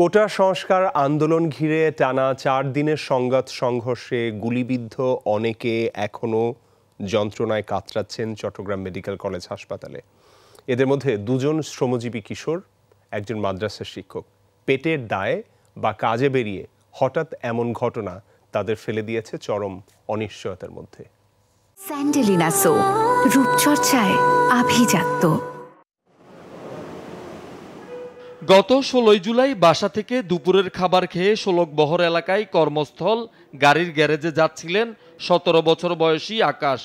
কোটা সংস্কার আন্দোলন ঘিরে টানা ৪ দিনের সংঘাত সংঘর্ষে গুলিবিদ্ধ অনেকে এখনও যন্ত্রণায় কাতরাচ্ছেন চট্টগ্রাম মেডিকেল কলেজ হাসপাতালে। এদের মধ্যে ২ জন শ্রমজীবী কিশোর, একজন মাদ্রাসা শিক্ষক। পেটের দায়ে বা কাজে বেরিয়ে হঠাৎ এমন ঘটনা তাদের ফেলে দিয়েছে চরম অনিশ্চয়তার মধ্যে। স্যান্ডেলিনা সো, রূপচর্চায় আভিজাত্য। গত ১৬ জুলাই বাসা থেকে দুপুরের খাবার খেয়ে শোলকবহর এলাকায় কর্মস্থল গাড়ির গ্যারেজে যাচ্ছিলেন ১৭ বছর বয়সী আকাশ।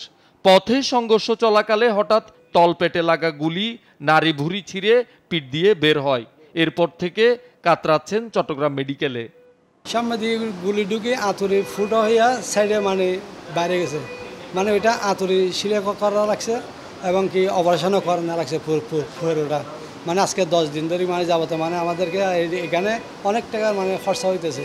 পথে সংঘর্ষ চলাকালে হঠাৎ তলপেটে লাগা গুলি নাড়ি ভুঁড়ি ছিঁড়ে পিঠ দিয়ে বের হয়। এরপর থেকে কাতরাচ্ছেন চট্টগ্রাম মেডিকেলে। সামনে দিয়ে গুলি ঢুকে আঁতুড়ি ফুটো হইয়া সাইডে বাইরে গেছে, ওইটা আঁতুড়ি শিলে করা লাগছে এবং কি অপারেশনও করানো লাগছে পুরোটা। আজকে 10 দিন ধরে যাবতে আমাদেরকে এখানে অনেক টাকার খরচা হইতেছে।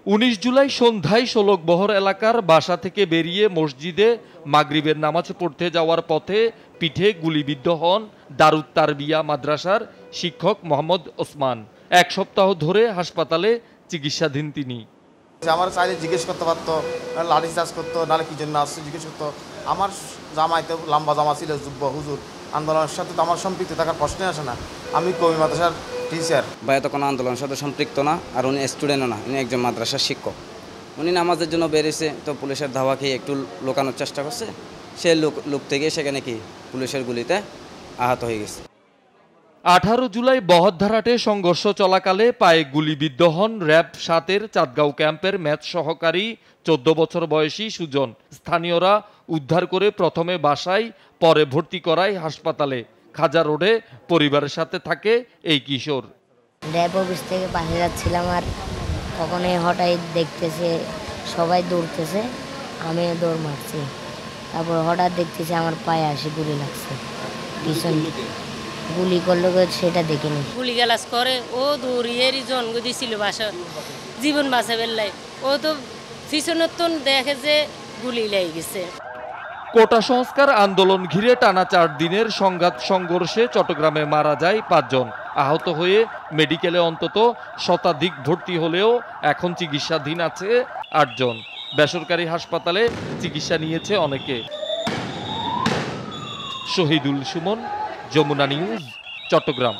১৯ জুলাই সন্ধ্যায় শোলকবহর এলাকার বাসা থেকে বেরিয়ে মসজিদে মাগরিবের নামাজ পড়তে যাওয়ার পথে পিঠে গুলিবিদ্ধ হন দারুত তারবিয়া মাদ্রাসার শিক্ষক মোহাম্মদ ওসমান। 1 সপ্তাহ ধরে হাসপাতালে চিকিৎসাধীন তিনি। আমার চাইলে জিজ্ঞেস করতে পারতো, লাঠি চার্জ করতো, নাহলে কি জন্য আসছে জিজ্ঞেস করতো। আমার জামাইতে লম্বা জামা ছিল, যুব্ব হুজুর। আন্দোলনের সাথে তো আমার সম্পৃক্ত থাকার প্রশ্নে আসে না। আমি কবি মাদ্রাসার টিচার। ভাইয়া তো কোনো আন্দোলনের সাথে সম্পৃক্ত না, আর উনি স্টুডেন্টও না, উনি একজন মাদ্রাসার শিক্ষক। উনি নামাজের জন্য বেরিয়েছে, তো পুলিশের ধাওয়া খেয়ে একটু লুকানোর চেষ্টা করছে। সে লোক থেকে সেখানে কি পুলিশের গুলিতে আহত হয়ে গেছে। 18 জুলাই বহদ্দারহাটে সংঘর্ষ চলাকালে পায়ে গুলিবিদ্ধ হন র‍্যাব ৭-এর চাঁদগাঁও ক্যাম্পের ম্যাথ সহকারী 14 বছর বয়সী সুজন। স্থানীয়রা উদ্ধার করে প্রথমে বাসায়, পরে ভর্তি করায় হাসপাতালে। খাজা রোডে পরিবারের সাথে থাকে এই কিশোর। র‍্যাব অফিস থেকে পাশে যাচ্ছিলাম, আর তখনই হঠাৎ দেখতেছে সবাই দৌড়তেছে, আমিও দৌড় মারছি। তারপর হঠাৎ দেখতেছি আমার পায়ে আসে গুলি লাগছে। গুলি করলো সেটা দেখিনি। গুলি গালাজ করে ও দৌড়িয়েরই জন্ম দিয়েছিল বাসা জীবন বাঁচাবের লাই। ও তো পিছনের দেখে যে গুলি লেগে গেছে। কোটা সংস্কার আন্দোলন ঘিরে টানা ৪ দিনের সংঘাত সংঘর্ষে চট্টগ্রামে মারা যায় ৫ জন। আহত হয়ে মেডিকেলে অন্তত শতাধিক ভর্তি হলেও এখন চিকিৎসাধীন আছে ৮ জন। বেসরকারি হাসপাতালে চিকিৎসা নিয়েছে অনেকে। শহীদুল সুমন, যমুনা নিউজ, চট্টগ্রাম।